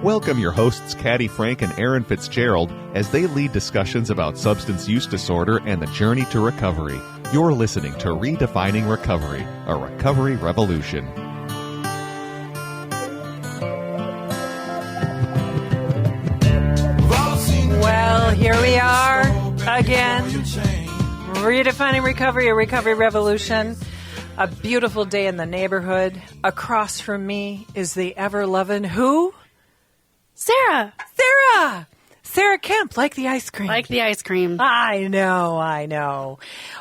Welcome your hosts Caddy Frank and Aaron Fitzgerald as they lead discussions about substance use disorder and the journey to recovery. You're listening to Redefining Recovery, a recovery revolution. Well, here we are again, redefining recovery, a recovery revolution. A beautiful day in the neighborhood. Across from me is the ever-loving who? Sarah Kemp, like the ice cream. Like the ice cream. I know.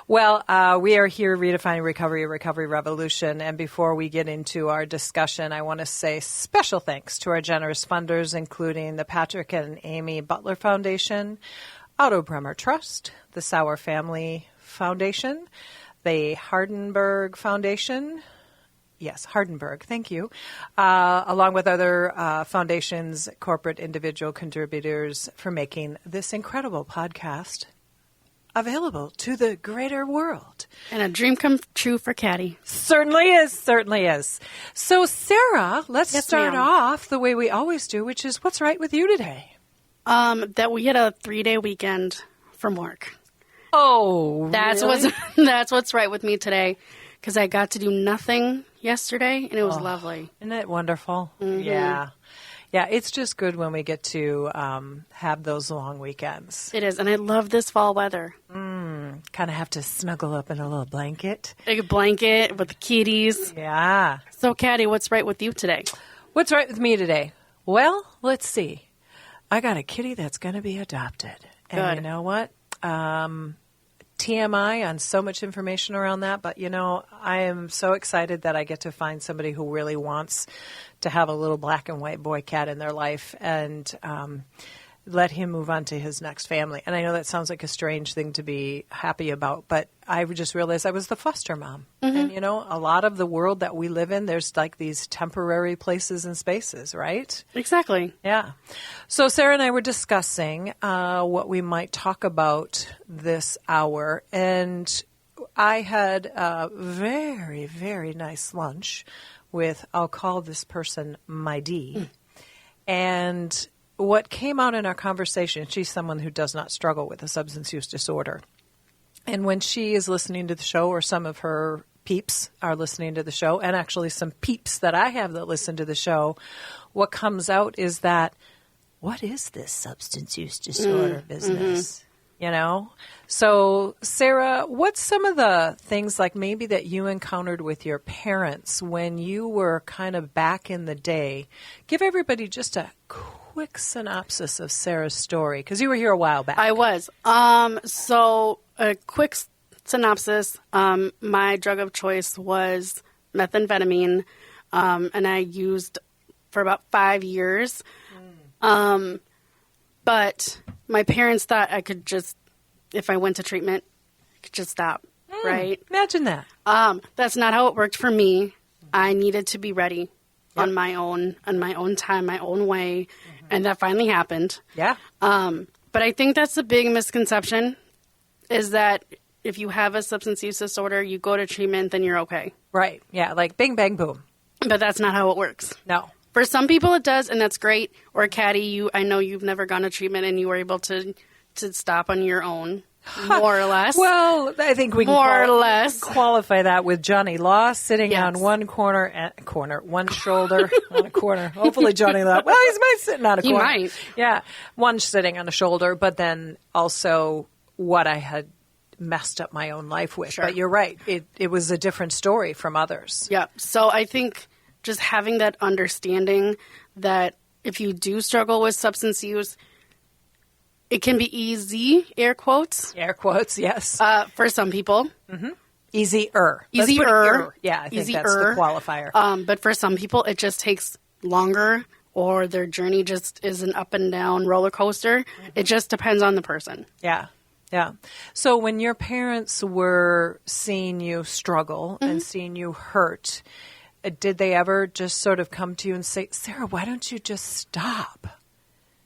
Well, we are here redefining recovery, a recovery revolution. And before we get into our discussion, I want to say special thanks to our generous funders, including the Patrick and Amy Butler Foundation, Otto Bremer Trust, the Sauer Family Foundation, the Hardenberg Foundation. Yes, Hardenberg, thank you. Along with other foundations, corporate individual contributors for making this incredible podcast available to the greater world. And a dream come true for Caddy. Certainly is. So, Sarah, let's start ma'am. off the way we always do, which is what's right with you today? That we had a 3-day weekend from work. Oh, That's really? that's what's right with me today, because I got to do nothing yesterday, and it was lovely. Isn't it wonderful? Mm-hmm. Yeah, it's just good when we get to have those long weekends. It is, and I love this fall weather. Kind of have to snuggle up in a little blanket. Like a blanket with the kitties. Yeah. So, Caddy, what's right with you today? What's right with me today? Well, let's see. I got a kitty that's going to be adopted. And Good. you know what? TMI on so much information around that, but I am so excited that I get to find somebody who really wants to have a little black and white boy cat in their life and let him move on to his next family. And I know that sounds like a strange thing to be happy about, but I just realized I was the foster mom. And a lot of the world that we live in, there's like these temporary places and spaces, right? Exactly. Yeah. So Sarah and I were discussing what we might talk about this hour, and I had a very, very nice lunch with, I'll call this person my D. And what came out in our conversation, she's someone who does not struggle with a substance use disorder. And when she is listening to the show, or some of her peeps are listening to the show, and actually some peeps that I have that listen to the show, what comes out is that, what is this substance use disorder business? So, Sarah, what's some of the things like maybe that you encountered with your parents when you were kind of back in the day? Give everybody just a quick synopsis of Sarah's story, because you were here a while back. I was. So a quick synopsis. My drug of choice was methamphetamine, and I used for about 5 years. But my parents thought I could just, if I went to treatment, I could just stop, right? Imagine that. That's not how it worked for me. I needed to be ready on my own time, my own way, and that finally happened. Yeah. But I think that's the big misconception, is that if you have a substance use disorder, you go to treatment, then you're okay. Right. Yeah, like bing, bang, boom. But that's not how it works. No. For some people it does, and that's great. Or Caddy, I know you've never gone to treatment and you were able to stop on your own, more or less. Well, I think we can qualify that with Johnny Law sitting on one one shoulder on a corner. Hopefully Johnny Law, well, he might sitting on a corner. He might. Yeah, one sitting on a shoulder, but then also what I had messed up my own life with. Sure. But you're right. It was a different story from others. Yeah. So I think just having that understanding that if you do struggle with substance use, it can be easy, air quotes. Air quotes, yes. For some people. Mm-hmm. Easier. Easier. Yeah, I think that's the qualifier. But for some people, it just takes longer, or their journey just is an up and down roller coaster. Mm-hmm. It just depends on the person. Yeah. Yeah. So when your parents were seeing you struggle and seeing you hurt, did they ever just sort of come to you and say, Sarah, why don't you just stop?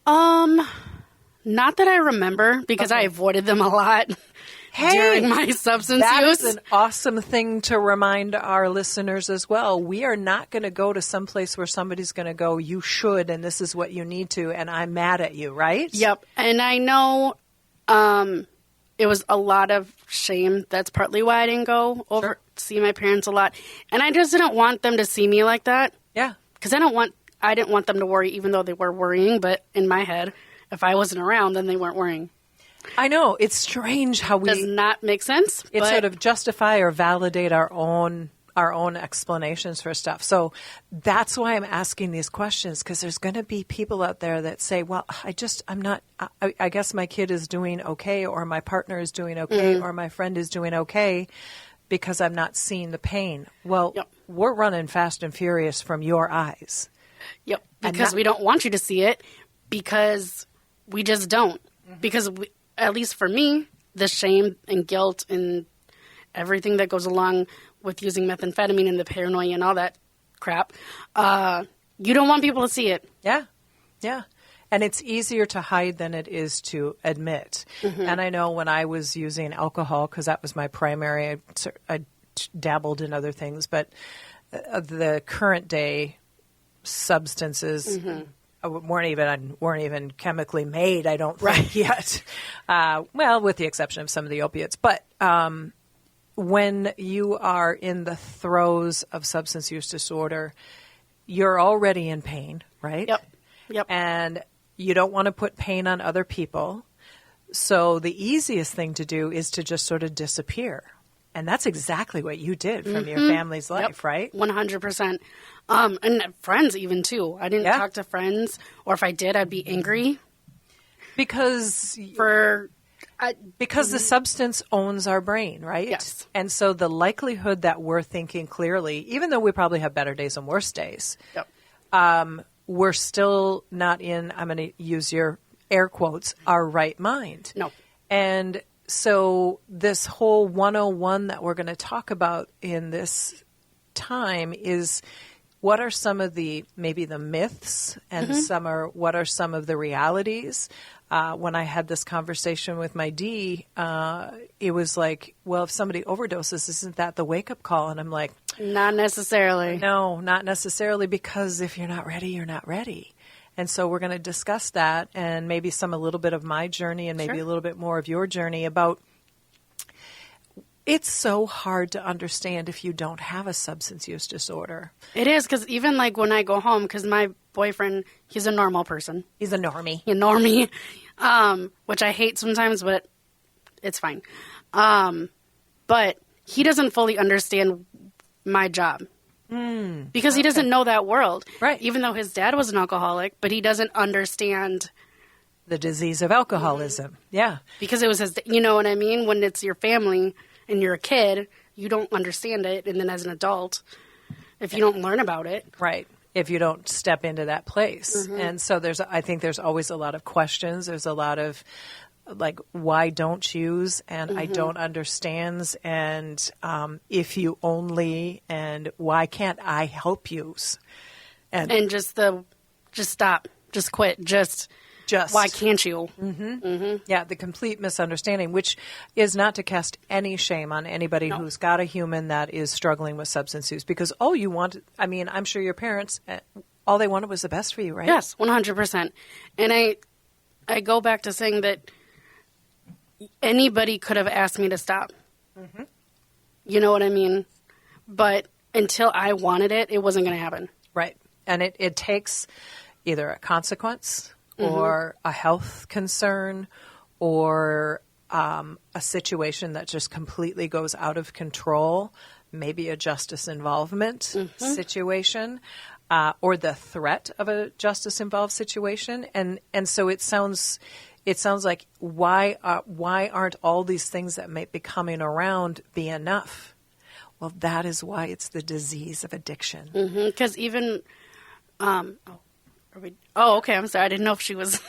Not that I remember, because I avoided them a lot. during my substance that use. is an awesome thing to remind our listeners as well. We are not going to go to some place where somebody's going to go, you should, and this is what you need to, and I'm mad at you, right? Yep. And I know it was a lot of shame. That's partly why I didn't go over to see my parents a lot. And I just didn't want them to see me like that. Yeah. Because I didn't want them to worry, even though they were worrying. But in my head, if I wasn't around, then they weren't worrying. I know. It's strange how we... Does not make sense. It sort of justify or validate our own explanations for stuff. So that's why I'm asking these questions, because there's going to be people out there that say, well, I guess my kid is doing okay, or my partner is doing okay, or my friend is doing okay because I'm not seeing the pain. Well, we're running fast and furious from your eyes. Yep. Because we don't want you to see it, because we just don't. Because at least for me, the shame and guilt and everything that goes along with using methamphetamine and the paranoia and all that crap, you don't want people to see it. Yeah, yeah. And it's easier to hide than it is to admit. And I know when I was using alcohol, because that was my primary, I dabbled in other things, but the current day substances weren't even chemically made, I don't think, yet. Well, with the exception of some of the opiates. But when you are in the throes of substance use disorder, you're already in pain, right? Yep. And you don't want to put pain on other people. So the easiest thing to do is to just sort of disappear. And that's exactly what you did from your family's life, right? 100%. And friends even, too. I didn't talk to friends, or if I did, I'd be angry. Because the substance owns our brain, right? Yes. And so the likelihood that we're thinking clearly, even though we probably have better days and worse days, we're still not in, I'm going to use your air quotes, our right mind. No. And so this whole 101 that we're going to talk about in this time is, what are some of maybe the myths, and what are some of the realities? When I had this conversation with my D, it was like, well, if somebody overdoses, isn't that the wake-up call? And I'm like, not necessarily. No, not necessarily, because if you're not ready, you're not ready. And so we're going to discuss that, and maybe a little bit of my journey, and maybe a little bit more of your journey about. It's so hard to understand if you don't have a substance use disorder. It is, because even like when I go home, because my boyfriend, he's a normal person. He's a normie. A normie, which I hate sometimes, but it's fine. But he doesn't fully understand my job. Because he doesn't know that world. Right. Even though his dad was an alcoholic, but he doesn't understand the disease of alcoholism. Yeah. Because it was his, you know what I mean? When it's your family and you're a kid, you don't understand it. And then as an adult, if you don't learn about it. Right. If you don't step into that place. And so I think there's always a lot of questions. There's a lot of like, why don't use? And I don't understands. And if you only, and why can't I help use? And just stop, just quit, just why can't you? Yeah, the complete misunderstanding, which is not to cast any shame on anybody who's got a human that is struggling with substance use, because I'm sure your parents, all they wanted was the best for you, right? Yes, 100%. And I go back to saying that anybody could have asked me to stop. You know what I mean? But until I wanted it, it wasn't going to happen. Right. And it takes either a consequence or a health concern or a situation that just completely goes out of control, maybe a justice involvement situation, or the threat of a justice-involved situation. And so it sounds like, why aren't all these things that may be coming around be enough? Well, that is why it's the disease of addiction. Because even, okay, I'm sorry. I didn't know if she was,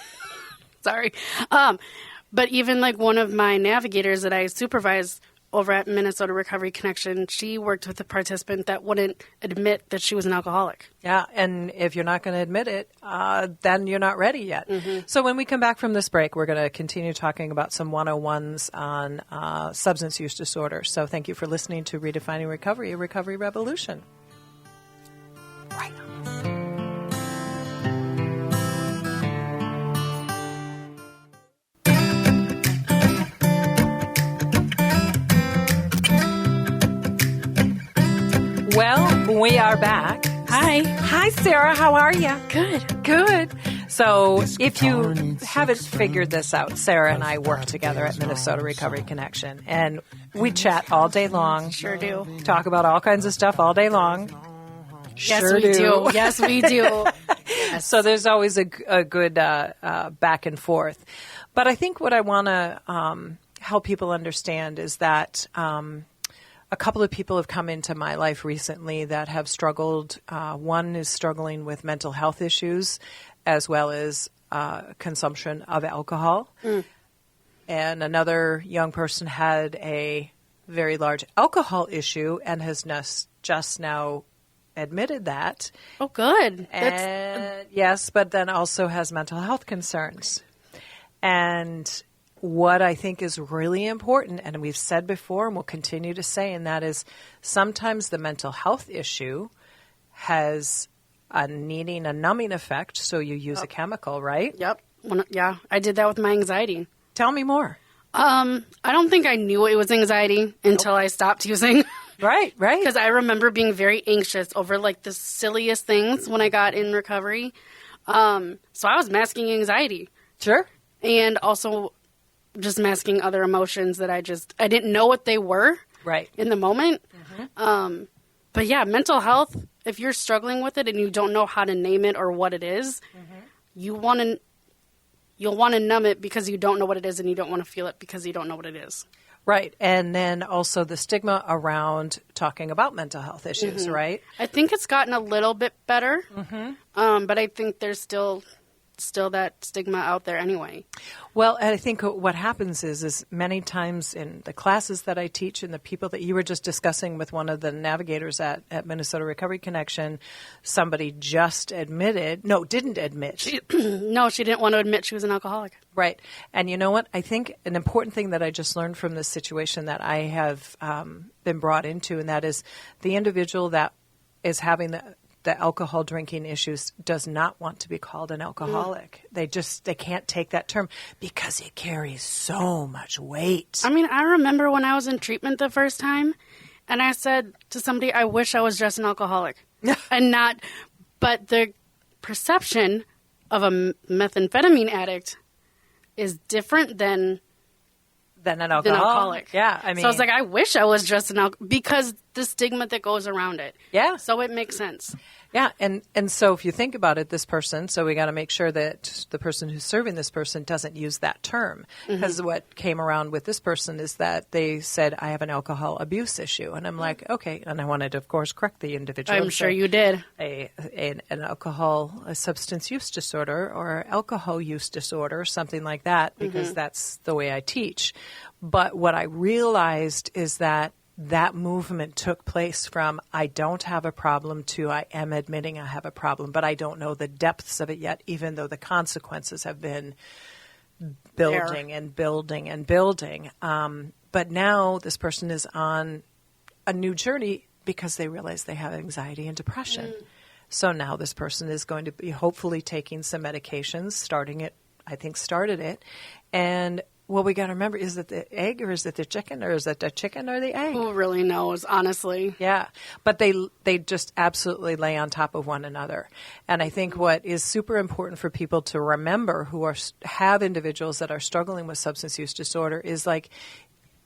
sorry. But even like one of my navigators that I supervise, over at Minnesota Recovery Connection, she worked with a participant that wouldn't admit that she was an alcoholic. Yeah, and if you're not going to admit it, then you're not ready yet. So when we come back from this break, we're going to continue talking about some 101s on substance use disorder. So thank you for listening to Redefining Recovery, a recovery revolution. Right on. Well, we are back. Hi. Hi, Sarah. How are you? Good. Good. So if you haven't figured this out, Sarah and I work together at Minnesota Recovery Connection, and we chat all day long. Sure do. Talk about all kinds of stuff all day long. Yes, Sure we do. Yes, we do. Yes. So there's always a good back and forth. But I think what I want to help people understand is that a couple of people have come into my life recently that have struggled. One is struggling with mental health issues as well as consumption of alcohol. And another young person had a very large alcohol issue and has just now admitted that. Oh, good. And yes, but then also has mental health concerns. And what I think is really important, and we've said before and we'll continue to say, and that is sometimes the mental health issue has needing a numbing effect, so you use a chemical, right? Yep. Yeah, I did that with my anxiety. Tell me more. I don't think I knew it was anxiety until I stopped using. Right. Because I remember being very anxious over like the silliest things when I got in recovery. So I was masking anxiety. Sure. And also just masking other emotions that I didn't know what they were in the moment. But yeah, mental health, if you're struggling with it and you don't know how to name it or what it is, you'll want to numb it because you don't know what it is, and you don't want to feel it because you don't know what it is. Right. And then also the stigma around talking about mental health issues, right? I think it's gotten a little bit better, but I think there's still that stigma out there anyway. Well, and I think what happens is many times in the classes that I teach and the people that you were just discussing with one of the navigators at Minnesota Recovery Connection, somebody just didn't admit. She didn't want to admit she was an alcoholic. Right. And you know what? I think an important thing that I just learned from this situation that I have been brought into, and that is the individual that is having the alcohol drinking issues does not want to be called an alcoholic. They can't take that term because it carries so much weight. I mean, I remember when I was in treatment the first time and I said to somebody, I wish I was just an alcoholic but the perception of a methamphetamine addict is different than an alcoholic. Yeah. I mean, so I was like, I wish I was just an alcoholic because the stigma that goes around it. Yeah. So it makes sense. Yeah. And so if you think about it, this person, so we got to make sure that the person who's serving this person doesn't use that term. Because what came around with this person is that they said, I have an alcohol abuse issue. And I'm like, okay. And I wanted to, of course, correct the individual. I'm sure you did. A substance use disorder or alcohol use disorder, something like that, because that's the way I teach. But what I realized is that movement took place from I don't have a problem to I am admitting I have a problem, but I don't know the depths of it yet, even though the consequences have been building and building and building. But now this person is on a new journey because they realize they have anxiety and depression. So now this person is going to be hopefully taking some medications, started it. And what we got to remember, is it the egg or is it the chicken, or is it the chicken or the egg? Who really knows, honestly? Yeah. But they just absolutely lay on top of one another. And I think what is super important for people to remember who have individuals that are struggling with substance use disorder is like,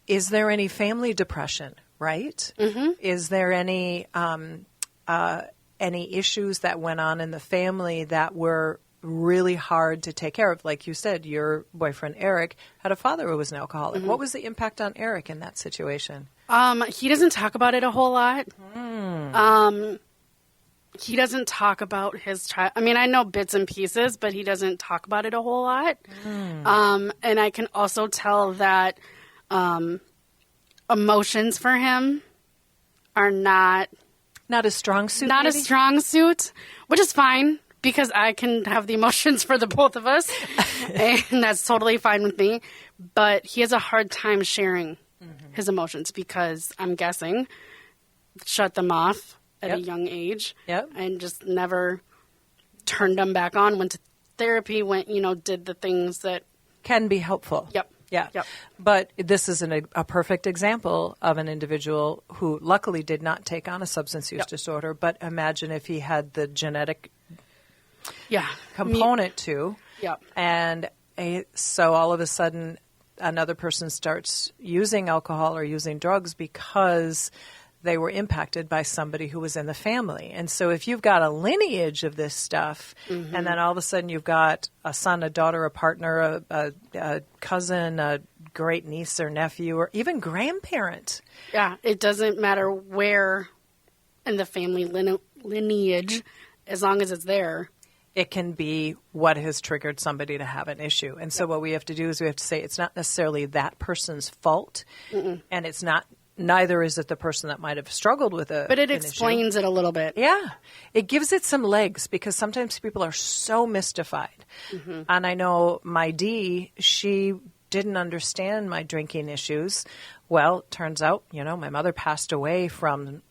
is there any family depression, right? Is there any issues that went on in the family that were really hard to take care of? Like you said, your boyfriend Eric had a father who was an alcoholic. What was the impact on Eric in that situation? He doesn't talk about it a whole lot. He doesn't talk about his child. I mean, I know bits and pieces, but he doesn't talk about it a whole lot. And I can also tell that emotions for him are not Not a strong suit. a maybe? strong suit, which is fine because I can have the emotions for the both of us, and that's totally fine with me. But he has a hard time sharing his emotions because I'm guessing shut them off at a young age, and just never turned them back on. Went to therapy, did the things that Can be helpful. Yep. Yeah. Yep. But this is a perfect example of an individual who luckily did not take on a substance use disorder. But imagine if he had the genetic component too. Yep. And so all of a sudden another person starts using alcohol or using drugs because they were impacted by somebody who was in the family. And so if you've got a lineage of this stuff, and then all of a sudden you've got a son, a daughter, a partner, a cousin, a great niece or nephew, or even grandparent. Yeah, it doesn't matter where in the family lineage, as long as it's there. It can be what has triggered somebody to have an issue. And so what we have to do is we have to say it's not necessarily that person's fault, and it's not. Neither is it the person that might have struggled with But it an explains issue. it a little bit. Yeah. It gives it some legs because sometimes people are so mystified. And I know my D, she didn't understand my drinking issues. Well, turns out, my mother passed away from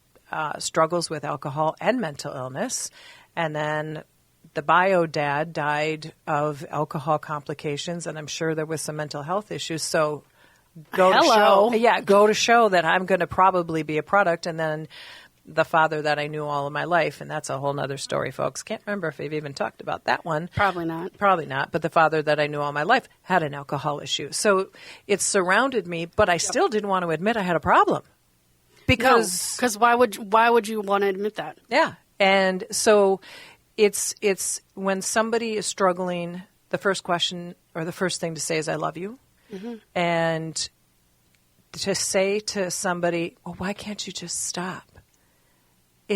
struggles with alcohol and mental illness. And then the bio dad died of alcohol complications, and I'm sure there was some mental health issues. So go to show that I'm going to probably be a product. And then the father that I knew all of my life, and that's a whole nother story, folks. Can't remember if we've even talked about that one. Probably not. But the father that I knew all my life had an alcohol issue. So it surrounded me, but I still didn't want to admit I had a problem. Because why would you want to admit that? Yeah. And so it's when somebody is struggling, the first question or the first thing to say is, I love you. And to say to somebody, well, why can't you just stop?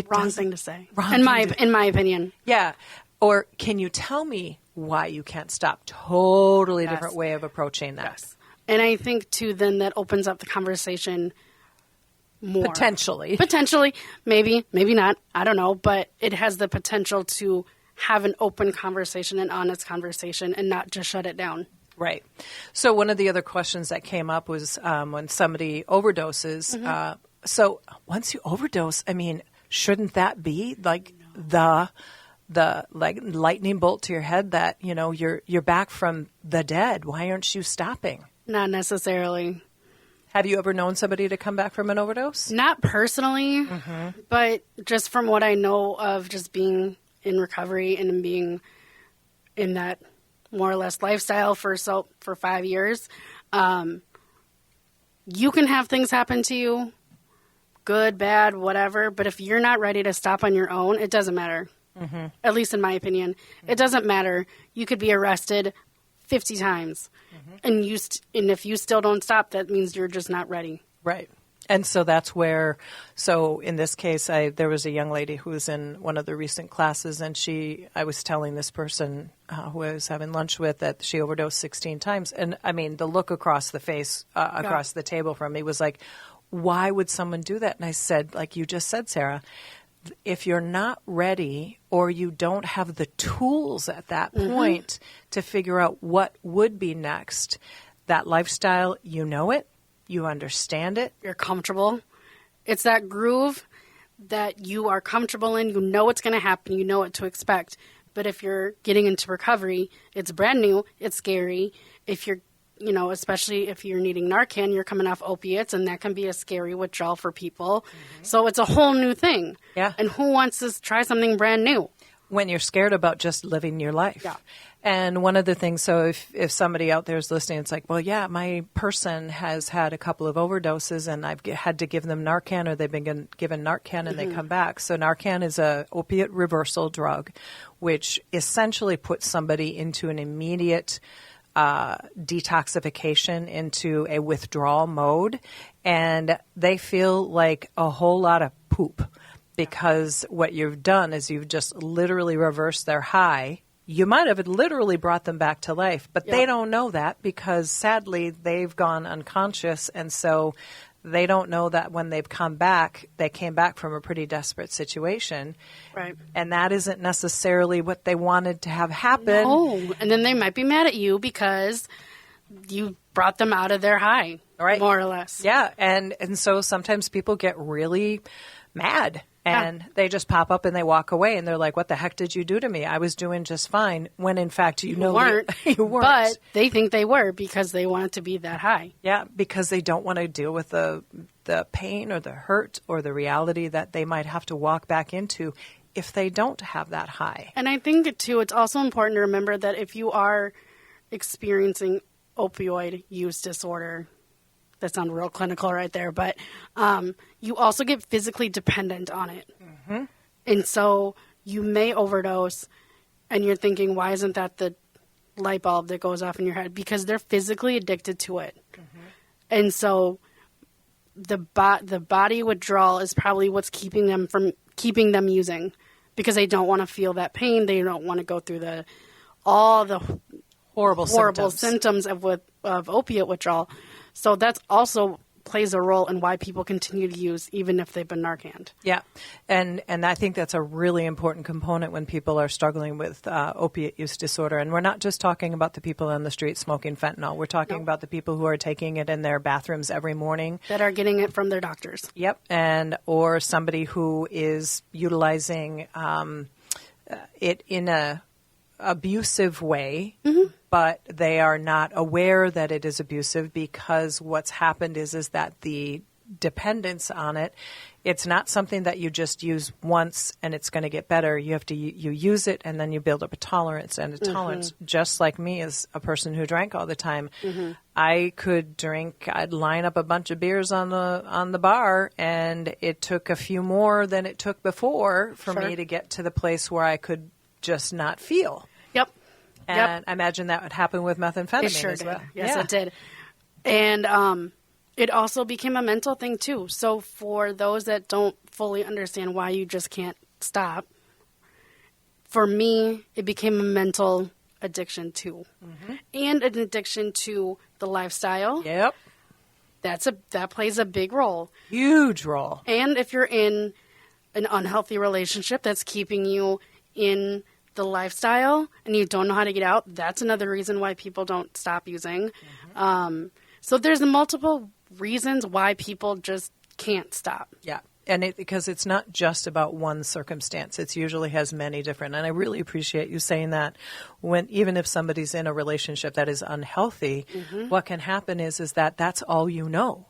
Wrong thing to say. In my opinion. Yeah. Or can you tell me why you can't stop? Totally different way of approaching that. Yes. And I think, too, then that opens up the conversation more. Potentially. Maybe not. I don't know. But it has the potential to have an open conversation, an honest conversation, and not just shut it down. Right. So one of the other questions that came up was when somebody overdoses. So once you overdose, shouldn't that be like the lightning bolt to your head that, you're back from the dead? Why aren't you stopping? Not necessarily. Have you ever known somebody to come back from an overdose? Not personally, but just from what I know of just being in recovery and being in that more or less lifestyle for 5 years, you can have things happen to you, good, bad, whatever. But if you're not ready to stop on your own, it doesn't matter. At least in my opinion, it doesn't matter. You could be arrested 50 times, and if you still don't stop, that means you're just not ready. Right. And so that's where, in this case, there was a young lady who was in one of the recent classes, and I was telling this person who I was having lunch with that she overdosed 16 times. And the look across the face, across the table from me was like, why would someone do that? And I said, like you just said, Sarah, if you're not ready or you don't have the tools at that point to figure out what would be next, that lifestyle, you understand it. You're comfortable. It's that groove that you are comfortable in. You know what's going to happen. You know what to expect. But if you're getting into recovery, it's brand new. It's scary. If you're, especially if you're needing Narcan, you're coming off opiates, and that can be a scary withdrawal for people. So it's a whole new thing. Yeah. And who wants to try something brand new? When you're scared about just living your life. Yeah. And one of the things, so if somebody out there is listening, it's like, well, yeah, my person has had a couple of overdoses and I've had to give them Narcan, or they've been given Narcan and they come back. So Narcan is a opiate reversal drug, which essentially puts somebody into an immediate detoxification, into a withdrawal mode. And they feel like a whole lot of poop, because what you've done is you've just literally reversed their high. You might have literally brought them back to life, but they don't know that because sadly they've gone unconscious, and so they don't know that when they've come back, they came back from a pretty desperate situation. Right. And that isn't necessarily what they wanted to have happen. No. And then they might be mad at you because you brought them out of their high, Right. more or less. Yeah. And so sometimes people get really mad. And they just pop up and they walk away and they're like, what the heck did you do to me? I was doing just fine. When in fact, you weren't. You weren't. But they think they were because they want it to be that high. Yeah, because they don't want to deal with the pain or the hurt or the reality that they might have to walk back into if they don't have that high. And I think, too, it's also important to remember that if you are experiencing opioid use disorder, that sounds real clinical right there, but you also get physically dependent on it. Mm-hmm. And so you may overdose and you're thinking, why isn't that the light bulb that goes off in your head? Because they're physically addicted to it. Mm-hmm. And so the body withdrawal is probably what's keeping them using, because they don't want to feel that pain. They don't want to go through all the horrible symptoms of opiate withdrawal. So that's also plays a role in why people continue to use even if they've been Narcaned. Yeah. And I think that's a really important component when people are struggling with opiate use disorder. And we're not just talking about the people on the street smoking fentanyl. We're talking about the people who are taking it in their bathrooms every morning. That are getting it from their doctors. Yep. Or somebody who is utilizing it in a abusive way, mm-hmm. but they are not aware that it is abusive, because what's happened is that the dependence on it, it's not something that you just use once and it's going to get better. You have to you use it and then you build up a tolerance and a tolerance. Mm-hmm. Just like me, as a person who drank all the time, mm-hmm. I could drink. I'd line up a bunch of beers on the bar, and it took a few more than it took before for me to get to the place where I could just not feel. Yep. And I imagine that would happen with methamphetamine it sure as well. Did. Yes, it did. And it also became a mental thing, too. So for those that don't fully understand why you just can't stop, for me, it became a mental addiction, too. Mm-hmm. And an addiction to the lifestyle. Yep. That plays a big role. Huge role. And if you're in an unhealthy relationship that's keeping you in the lifestyle and you don't know how to get out, that's another reason why people don't stop using. Mm-hmm. So there's multiple reasons why people just can't stop. Yeah. And because it's not just about one circumstance. It usually has many different. And I really appreciate you saying that. Even if somebody's in a relationship that is unhealthy, mm-hmm. what can happen is that that's all you know.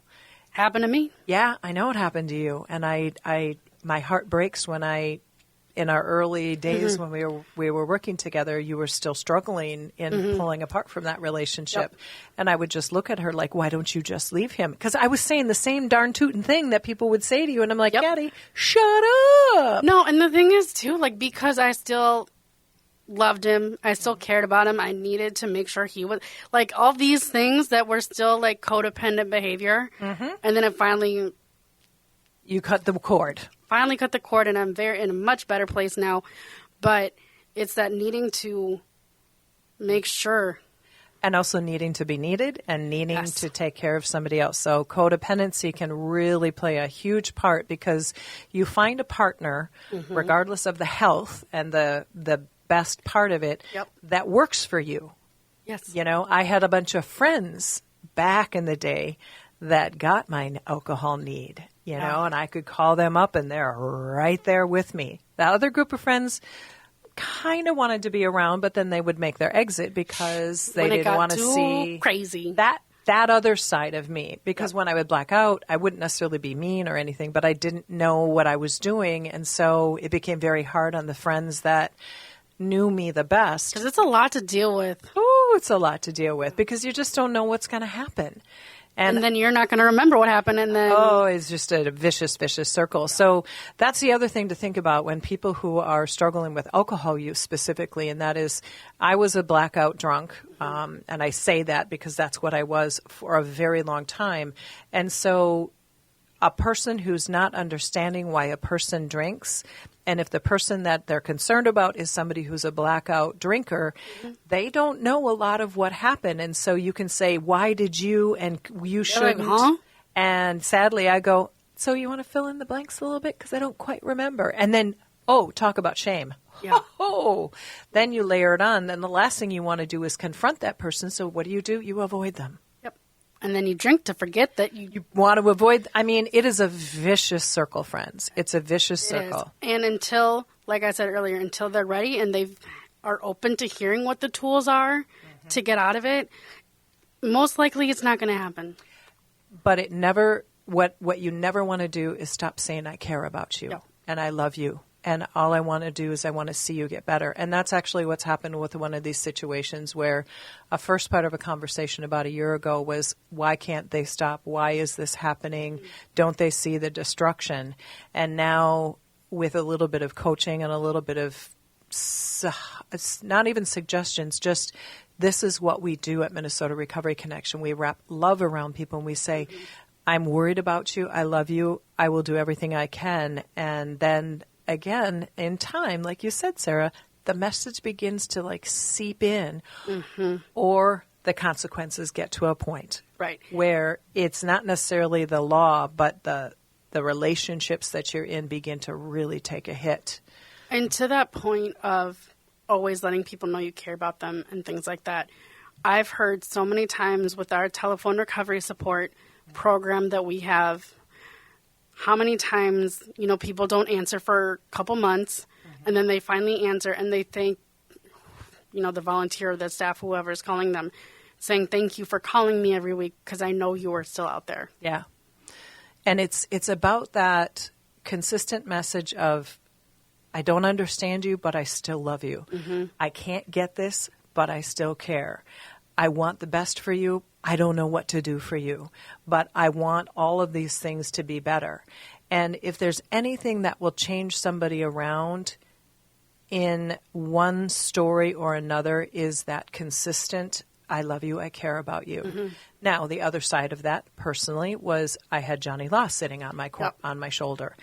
Happened to me. Yeah, I know it happened to you. And my heart breaks when in our early days mm-hmm. when we were working together, you were still struggling in mm-hmm. pulling apart from that relationship. Yep. And I would just look at her like, why don't you just leave him? Because I was saying the same darn tootin' thing that people would say to you. And I'm like, yep. Caddy, shut up. No, and the thing is, too, like, because I still loved him, I still cared about him, I needed to make sure he was, like, all these things that were still, like, codependent behavior. Mm-hmm. And then it finally... You cut the cord. Finally cut the cord, and I'm in a much better place now. But it's that needing to make sure. And also needing to be needed and needing yes. to take care of somebody else. So codependency can really play a huge part, because you find a partner, mm-hmm. regardless of the health and the best part of it, yep. that works for you. Yes. You know, I had a bunch of friends back in the day that got my alcohol need. You know, and I could call them up and they're right there with me. The other group of friends kind of wanted to be around, but then they would make their exit because they didn't want to see crazy that other side of me. Because when I would black out, I wouldn't necessarily be mean or anything, but I didn't know what I was doing. And so it became very hard on the friends that knew me the best. Because it's a lot to deal with. Oh, it's a lot to deal with, because you just don't know what's going to happen. And then you're not going to remember what happened. And then it's just a vicious circle. So that's the other thing to think about when people who are struggling with alcohol use specifically. And that is, I was a blackout drunk. And I say that because that's what I was for a very long time. And so a person who's not understanding why a person drinks, and if the person that they're concerned about is somebody who's a blackout drinker, mm-hmm. they don't know a lot of what happened. And so you can say, why did you, and you shouldn't. Like, huh? And sadly, I go, so you want to fill in the blanks a little bit? Because I don't quite remember. And then, talk about shame. Yeah. Then you layer it on. Then the last thing you want to do is confront that person. So what do? You avoid them. Yep. And then you drink to forget that you want to avoid. I mean, it is a vicious circle, friends. It's a vicious circle. And until, like I said earlier, until they're ready and they are open to hearing what the tools are to get out of it, most likely it's not going to happen. But it never, what you never want to do is stop saying, I care about you and I love you. And all I want to do is I want to see you get better. And that's actually what's happened with one of these situations where a first part of a conversation about a year ago was, why can't they stop? Why is this happening? Don't they see the destruction? And now with a little bit of coaching and a little bit of, it's not even suggestions, just this is what we do at Minnesota Recovery Connection. We wrap love around people and we say, I'm worried about you. I love you. I will do everything I can. And then again, in time, like you said, Sarah, the message begins to seep in or the consequences get to a point where it's not necessarily the law, but the relationships that you're in begin to really take a hit. And to that point of always letting people know you care about them and things like that, I've heard so many times with our telephone recovery support program that we have, how many times, people don't answer for a couple months and then they finally answer and they thank, the volunteer or the staff, whoever is calling them, saying, thank you for calling me every week because I know you are still out there. Yeah. And it's about that consistent message of, I don't understand you, but I still love you. I can't get this, but I still care. I want the best for you. I don't know what to do for you, but I want all of these things to be better. And if there's anything that will change somebody around in one story or another is that consistent, I love you, I care about you. Now, the other side of that personally was I had Johnny Law sitting on my shoulder.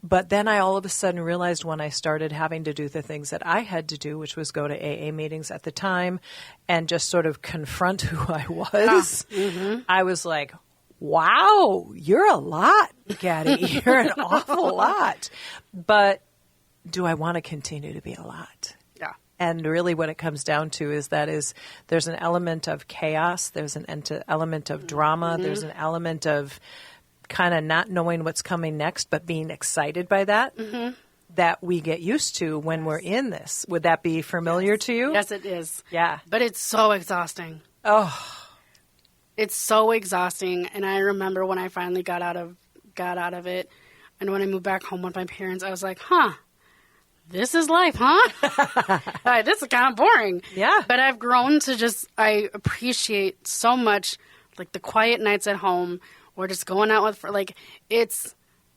But then I all of a sudden realized when I started having to do the things that I had to do, which was go to AA meetings at the time and just sort of confront who I was, I was like, wow, you're a lot, Caddy. You're an awful lot. But do I want to continue to be a lot? Yeah. And really what it comes down to is there's an element of chaos. There's an element of drama. There's an element of kind of not knowing what's coming next, but being excited by that, that we get used to when we're in this. Would that be familiar to you? Yes, it is. Yeah. But it's so exhausting. Oh. It's so exhausting. And I remember when I finally got out of it, and when I moved back home with my parents, I was like, this is life, huh? This is kind of boring. Yeah. But I've grown to I appreciate so much, the quiet nights at home, or just going out with, it's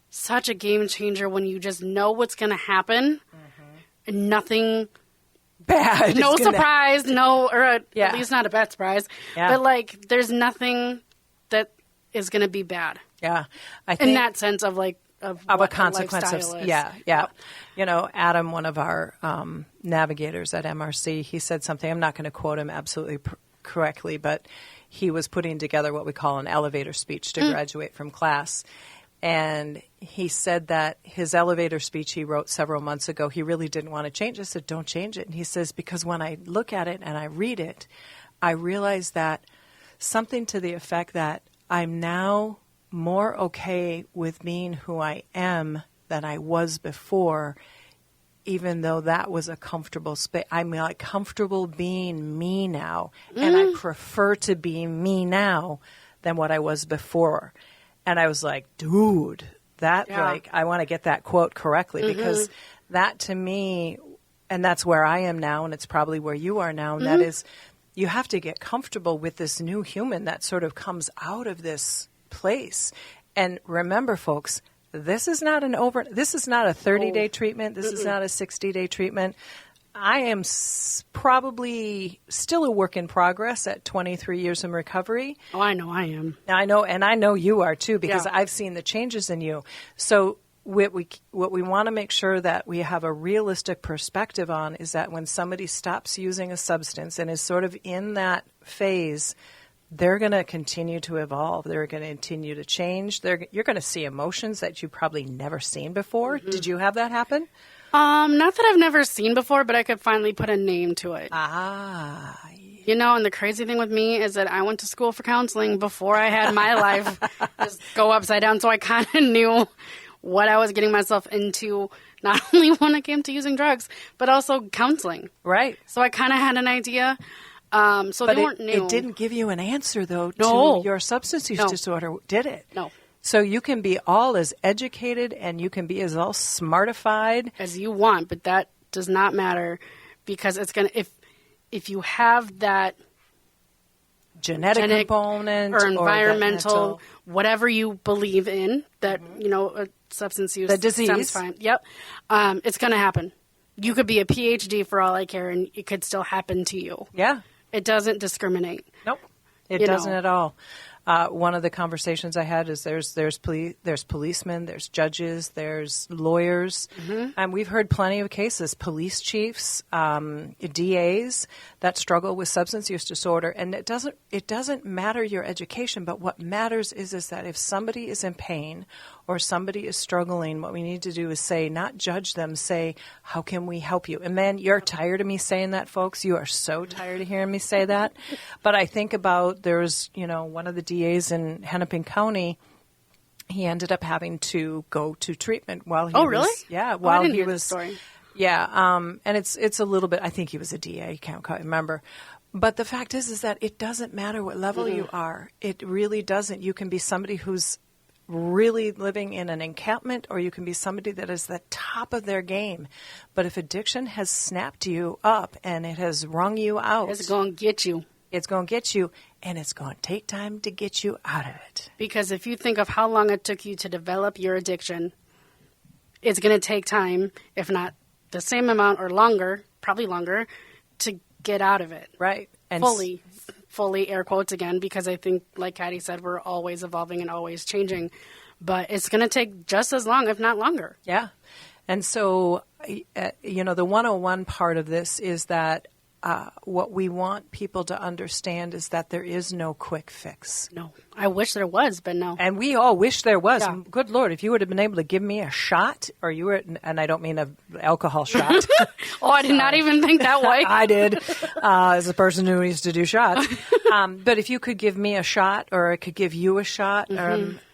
such a game changer when you just know what's going to happen and nothing bad. No surprise, at least not a bad surprise. Yeah. But there's nothing that is going to be bad. Yeah. I think in that sense of a consequence of, yeah. Yep. Adam, one of our navigators at MRC, he said something, I'm not going to quote him absolutely correctly, but he was putting together what we call an elevator speech to graduate from class. And he said that his elevator speech he wrote several months ago, he really didn't want to change it. I said, don't change it. And he says, because when I look at it and I read it, I realize that something to the effect that I'm now more okay with being who I am than I was before, even though that was a comfortable space. I'm comfortable being me now, and I prefer to be me now than what I was before. And I was like, dude, I want to get that quote correctly because that to me, and that's where I am now, and it's probably where you are now, and that is you have to get comfortable with this new human that sort of comes out of this place. And remember, folks, this is not a 30-day treatment. This is not a 60-day treatment. I am probably still a work in progress at 23 years in recovery. Oh, I know I am. I know, and I know you are too, because I've seen the changes in you. So what we want to make sure that we have a realistic perspective on is that when somebody stops using a substance and is sort of in that phase, they're going to continue to evolve. They're going to continue to change. You're going to see emotions that you've probably never seen before. Mm-hmm. Did you have that happen? Not that I've never seen before, but I could finally put a name to it. Ah. You know, and the crazy thing with me is that I went to school for counseling before I had my life just go upside down. So I kind of knew what I was getting myself into, not only when it came to using drugs, but also counseling. Right. So I kind of had an idea. So But they weren't new. it didn't give you an answer, though, No. to your substance use disorder, did it? No. So you can be all as educated and you can be as all smartified As you want, but that does not matter because it's going to, if you have that genetic component or environmental, mental, whatever you believe in, that, you know, a substance use the disease. sounds fine. Yep. It's going to happen. You could be a PhD for all I care, and it could still happen to you. Yeah. It doesn't discriminate. Nope. It You doesn't know. at all. One of the conversations I had is there's policemen, there's judges, there's lawyers, and we've heard plenty of cases, police chiefs, DAs that struggle with substance use disorder, and it doesn't matter your education, but what matters is that if somebody is in pain or somebody is struggling, what we need to do is say, not judge them, say, how can we help you? And man, you're tired of me saying that, folks. You are so tired of hearing me say that. But I think about there's, one of the DAs in Hennepin County, he ended up having to go to treatment while he was. Oh, really? Yeah, I while didn't he hear was. this story. Yeah, and it's a little bit. I think he was a DA. Can't quite remember. But the fact is that it doesn't matter what level you are. It really doesn't. You can be somebody who's really living in an encampment, or you can be somebody that is the top of their game. But if addiction has snapped you up and it has wrung you out, It's going to get you. it's going to get you, and it's going to take time to get you out of it. Because if you think of how long it took you to develop your addiction, it's going to take time, if not the same amount or longer, probably longer, to get out of it. Right. And Fully air quotes again, because I think, like Caddy said, we're always evolving and always changing. But it's going to take just as long, if not longer. Yeah. And so, the 101 part of this is that what we want people to understand is that there is no quick fix. No. I wish there was, but no. And we all wish there was. Yeah. Good Lord, if you would have been able to give me a shot, and I don't mean an alcohol shot. Oh, I did not even think that way. I did, as a person who used to do shots. But if you could give me a shot, or I could give you a shot,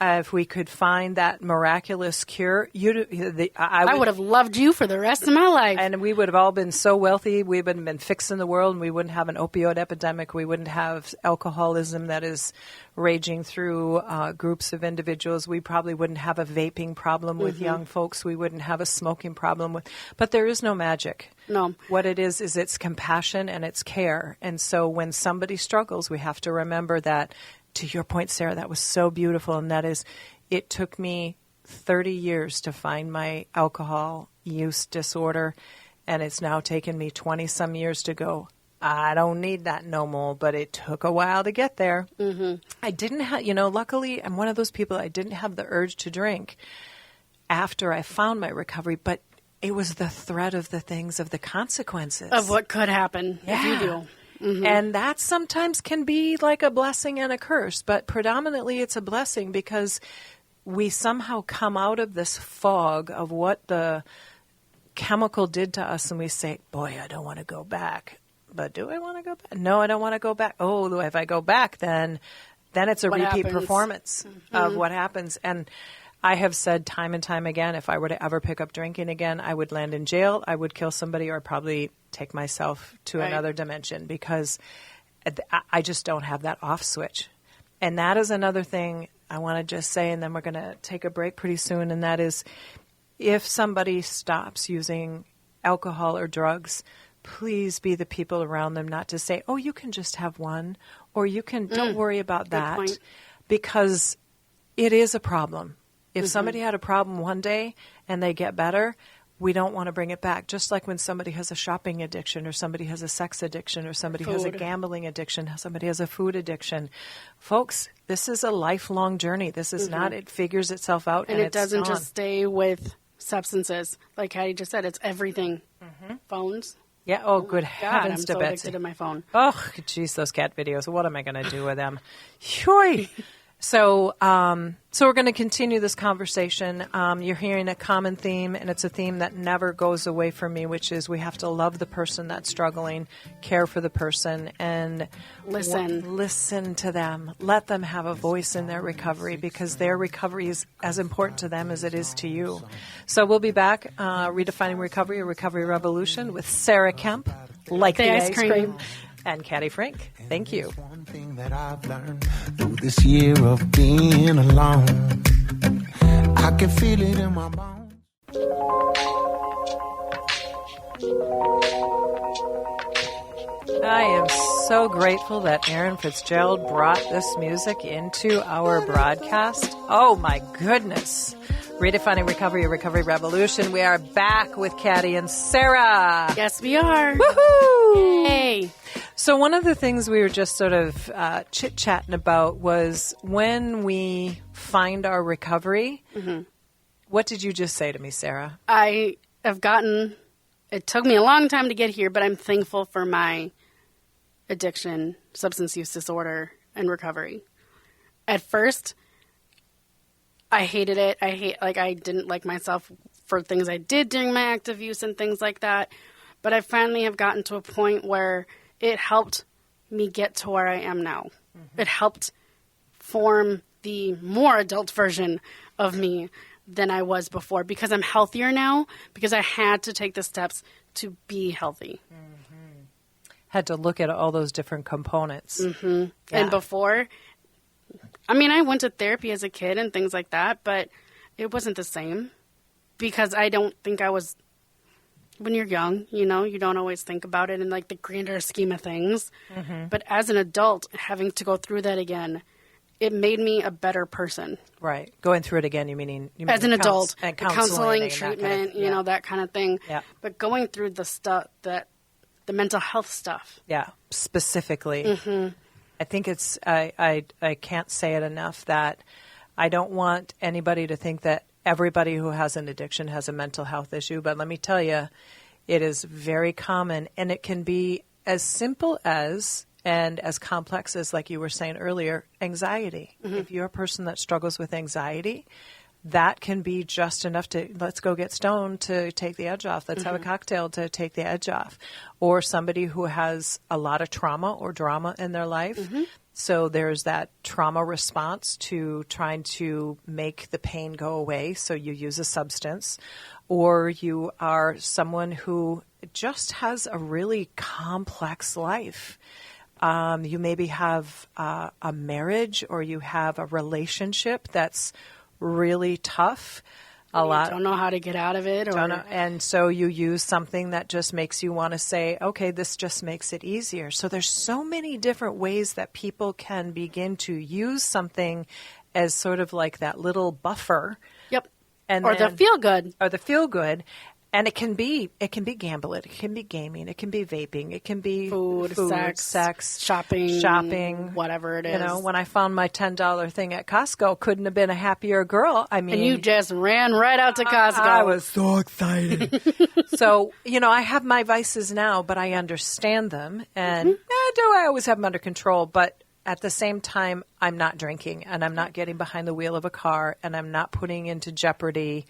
if we could find that miraculous cure, I would have loved you for the rest of my life. and we would have all been so wealthy. We would have been fixing the world, and we wouldn't have an opioid epidemic. We wouldn't have alcoholism that is raging through groups of individuals. We probably wouldn't have a vaping problem with young folks. We wouldn't have a smoking problem but there is no magic. No. What it is it's compassion and it's care. And so when somebody struggles, we have to remember that, to your point, Sarah, that was so beautiful. And that is, it took me 30 years to find my alcohol use disorder. And it's now taken me 20 some years to go, I don't need that no more, but it took a while to get there. I didn't have, luckily, I'm one of those people, I didn't have the urge to drink after I found my recovery, but it was the threat of the things, of the consequences. Of what could happen if you do. And that sometimes can be like a blessing and a curse, but predominantly it's a blessing because we somehow come out of this fog of what the chemical did to us and we say, boy, I don't want to go back. But do I want to go back? No, I don't want to go back. Oh, if I go back, then it's a What repeat happens? performance of what happens. And I have said time and time again, if I were to ever pick up drinking again, I would land in jail, I would kill somebody, or probably take myself to Right. another dimension, because I just don't have that off switch. And that is another thing I want to just say, and then we're going to take a break pretty soon, and that is, if somebody stops using alcohol or drugs, please be the people around them, not to say, oh, you can just have one, or you can, don't worry about that, point. because it is a problem. If somebody had a problem one day and they get better, we don't want to bring it back. Just like when somebody has a shopping addiction, or somebody has a sex addiction, or somebody has a Food. gambling addiction, somebody has a food addiction. Folks, this is a lifelong journey. This is not, it figures itself out And and it doesn't it's gone. just stay with substances. Like Caddy just said, it's everything. Phones, Yeah. Oh, good God, heavens I'm to so Betsy. addicted to my phone. Oh, jeez, those cat videos. What am I going to do with them? Yoy. So we're going to continue this conversation. You're hearing a common theme, and it's a theme that never goes away from me, which is we have to love the person that's struggling, care for the person, and listen to them. Let them have a voice in their recovery, because their recovery is as important to them as it is to you. So we'll be back, Redefining Recovery, a Recovery Revolution, with Sarah Kemp, like the ice cream. And Caddy Frank. Thank you. One thing that I've learned through this year of being alone, I can feel it in my bones. I am so grateful that Aaron Fitzgerald brought this music into our broadcast. Oh my goodness. Redefining Recovery, a Recovery Revolution. We are back with Caddy and Sarah. Yes, we are. Woohoo! Hey. So one of the things we were just sort of chit-chatting about was when we find our recovery. Mm-hmm. What did you just say to me, Sarah? I have gotten, it took me a long time to get here, but I'm thankful for my addiction, substance use disorder, and recovery. At first, I hated it. I didn't like myself for things I did during my active use and things like that. But I finally have gotten to a point where it helped me get to where I am now. Mm-hmm. It helped form the more adult version of me than I was before, because I'm healthier now, because I had to take the steps to be healthy. Mm-hmm. Had to look at all those different components. Mm-hmm. Yeah. And before, I mean, I went to therapy as a kid and things like that, but it wasn't the same, because I don't think I was, when you're young, you don't always think about it in like the grander scheme of things. Mm-hmm. But as an adult, having to go through that again, it made me a better person. Right. Going through it again, you mean as an adult, and counseling, treatment, that kind of thing. Yeah. But going through the stuff, the mental health stuff. Yeah, specifically. Mm-hmm. I think it's, I can't say it enough that I don't want anybody to think that everybody who has an addiction has a mental health issue. But let me tell you, it is very common, and it can be as simple as and as complex as, like you were saying earlier, anxiety. Mm-hmm. If you're a person that struggles with anxiety, that can be just enough to, let's go get stoned to take the edge off. Let's have a cocktail to take the edge off. Or somebody who has a lot of trauma or drama in their life. Mm-hmm. So there's that trauma response to trying to make the pain go away. So you use a substance. Or you are someone who just has a really complex life. You maybe have a marriage, or you have a relationship that's really tough. Don't know how to get out of it. And so you use something that just makes you want to say, okay, this just makes it easier. So there's so many different ways that people can begin to use something as sort of like that little buffer. Yep. Or the feel good. Or the feel good. And it can be gambling, it can be gaming, it can be vaping, it can be food, sex, shopping, whatever it is. When I found my $10 thing at Costco, couldn't have been a happier girl. I mean, and you just ran right out to Costco. I was so excited. So, I have my vices now, but I understand them, and I always have them under control. But at the same time, I'm not drinking, and I'm not getting behind the wheel of a car, and I'm not putting into jeopardy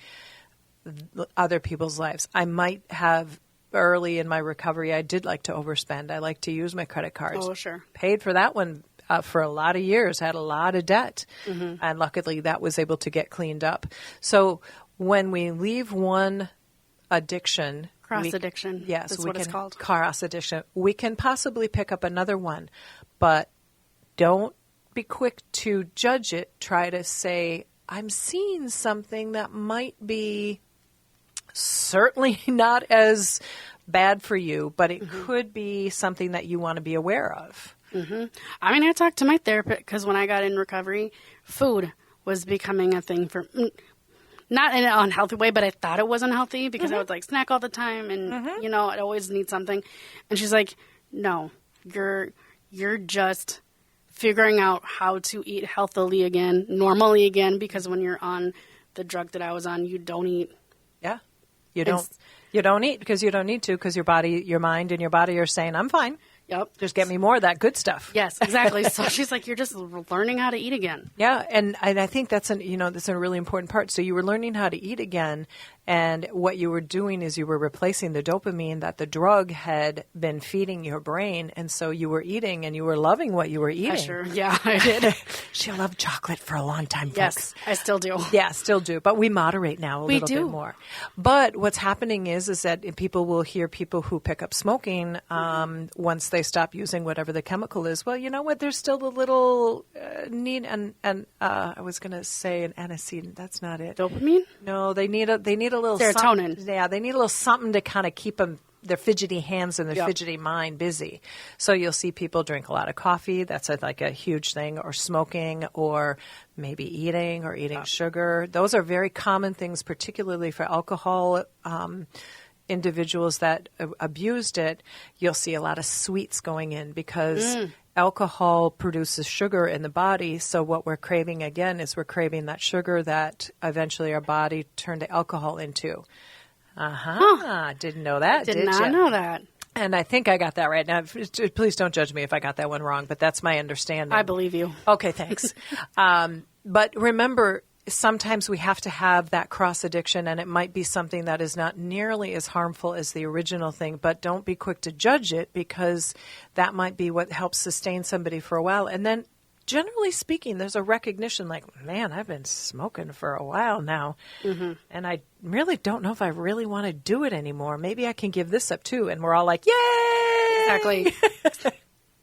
other people's lives. I might have early in my recovery, I did like to overspend. I like to use my credit cards. Oh, sure. Paid for that one for a lot of years, had a lot of debt. Mm-hmm. And luckily that was able to get cleaned up. So when we leave one addiction, cross addiction. Yes, that's what it's called. Cross addiction. We can possibly pick up another one, but don't be quick to judge it. Try to say, I'm seeing something that might be certainly not as bad for you, but it could be something that you want to be aware of. Mm-hmm. I mean, I talked to my therapist because when I got in recovery, food was becoming a thing for, not in an unhealthy way, but I thought it was unhealthy because I would like snack all the time and, I'd always need something. And she's like, no, you're just figuring out how to eat healthily again, normally again, because when you're on the drug that I was on, you don't eat. Yeah. You don't eat because you don't need to, because your mind and your body are saying, I'm fine. Yep. Just get me more of that good stuff. Yes, exactly. So she's like, you're just learning how to eat again. Yeah, and I think that's that's a really important part. So you were learning how to eat again, and what you were doing is you were replacing the dopamine that the drug had been feeding your brain, and so you were eating and you were loving what you were eating. I did. She loved chocolate for a long time, folks. Yes, I still do. Yeah, still do. But we moderate now a little bit more. But what's happening is that people will hear people who pick up smoking once they stop using whatever the chemical is. Well, you know what? There's still a little need, and I was going to say an antecedent. That's not it. Dopamine? No, they need a little serotonin. Yeah, they need a little something to kind of keep them, their fidgety hands and their fidgety mind busy. So you'll see people drink a lot of coffee. That's like a huge thing, or smoking, or maybe eating sugar. Those are very common things, particularly for alcohol. Individuals that abused it, you'll see a lot of sweets going in because alcohol produces sugar in the body. So what we're craving again is we're craving that sugar that eventually our body turned the alcohol into. Didn't know that, did not know that. And I think I got that right. Now, please don't judge me if I got that one wrong, but that's my understanding. I believe you. Okay, thanks. But remember, sometimes we have to have that cross addiction, and it might be something that is not nearly as harmful as the original thing, but don't be quick to judge it, because that might be what helps sustain somebody for a while. And then, generally speaking, there's a recognition like, man, I've been smoking for a while now, and I really don't know if I really want to do it anymore. Maybe I can give this up too. And we're all like, yay! Exactly.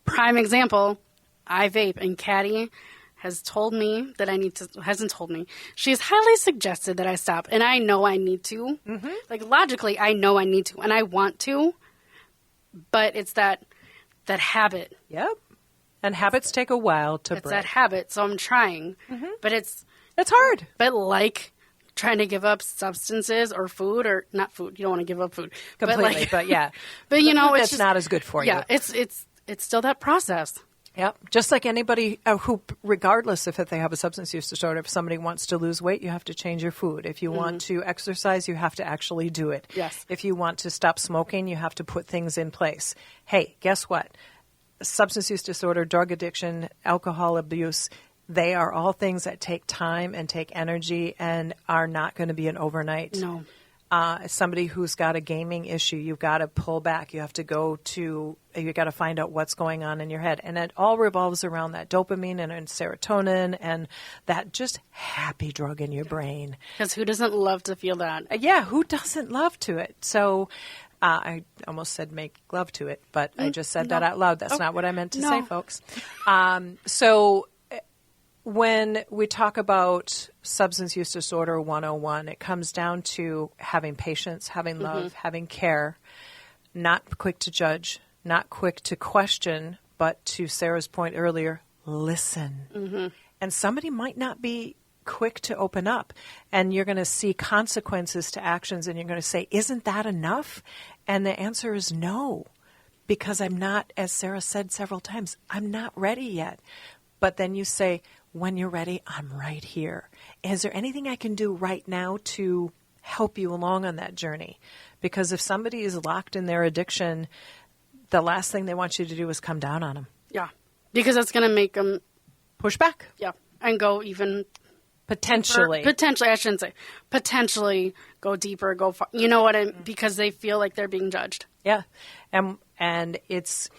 Prime example, I vape, and Caddy has told me that I need to, hasn't told me. She's highly suggested that I stop, and I know I need to. Like, logically, I know I need to, and I want to, but it's that habit. Yep. And habits take a while to break. It's that habit, so I'm trying, but it's hard. But like trying to give up substances or food, or not food, you don't want to give up food. Completely, but yeah. But you know, it's just not as good for you. Yeah, it's still that process. Yep. Just like anybody who, regardless if they have a substance use disorder, if somebody wants to lose weight, you have to change your food. If you want to exercise, you have to actually do it. Yes. If you want to stop smoking, you have to put things in place. Hey, guess what? Substance use disorder, drug addiction, alcohol abuse, they are all things that take time and take energy and are not going to be an overnight. No. Somebody who's got a gaming issue, you've got to pull back. You have to you've got to find out what's going on in your head. And it all revolves around that dopamine and serotonin and that just happy drug in your brain. Because who doesn't love to feel that? Yeah, who doesn't love to it? So I almost said make love to it, but I just said that out loud. That's not what I meant to say, folks. So when we talk about substance use disorder 101, it comes down to having patience, having love, having care, not quick to judge, not quick to question, but to Sarah's point earlier, listen. And somebody might not be quick to open up, and you're going to see consequences to actions, and you're going to say, isn't that enough? And the answer is no, because I'm not, as Sarah said several times, I'm not ready yet. But then you say, when you're ready, I'm right here. Is there anything I can do right now to help you along on that journey? Because if somebody is locked in their addiction, the last thing they want you to do is come down on them. Yeah, because that's going to make them push back. Yeah, and go even potentially. Potentially, I shouldn't say potentially go deeper, go far. You know what I mean? Because they feel like they're being judged. Yeah, and it's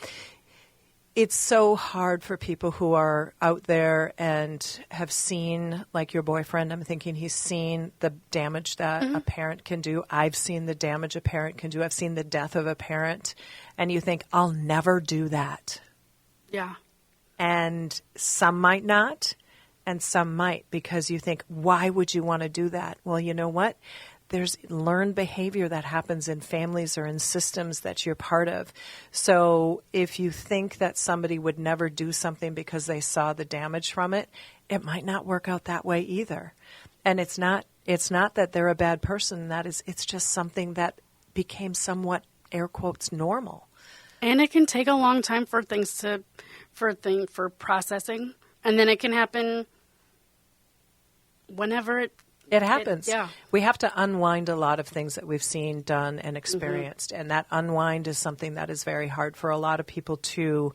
so hard for people who are out there and have seen, like your boyfriend, I'm thinking he's seen the damage that a parent can do. I've seen the damage a parent can do. I've seen the death of a parent. And you think, I'll never do that. Yeah. And some might not, and some might, because you think, why would you want to do that? Well, you know what? There's learned behavior that happens in families or in systems that you're part of. So if you think that somebody would never do something because they saw the damage from it, it might not work out that way either. And it's not that they're a bad person. It's just something that became somewhat, air quotes, normal. And it can take a long time for processing. And then it can happen whenever It happens. Yeah. We have to unwind a lot of things that we've seen, done, and experienced. And that unwind is something that is very hard for a lot of people to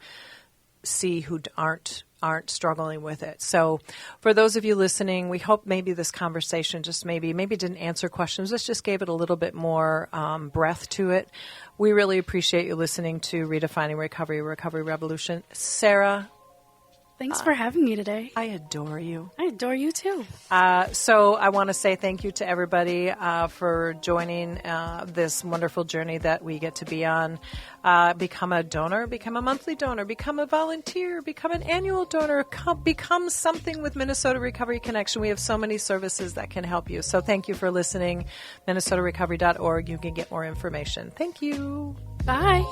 see who aren't struggling with it. So for those of you listening, we hope maybe this conversation just maybe didn't answer questions. This just gave it a little bit more breath to it. We really appreciate you listening to Redefining Recovery, Recovery Revolution. Sarah, Thanks for having me today. I adore you. I adore you too. So I want to say thank you to everybody for joining this wonderful journey that we get to be on. Become a donor, become a monthly donor, become a volunteer, become an annual donor, become something with Minnesota Recovery Connection. We have so many services that can help you. So thank you for listening. MinnesotaRecovery.org. You can get more information. Thank you. Bye.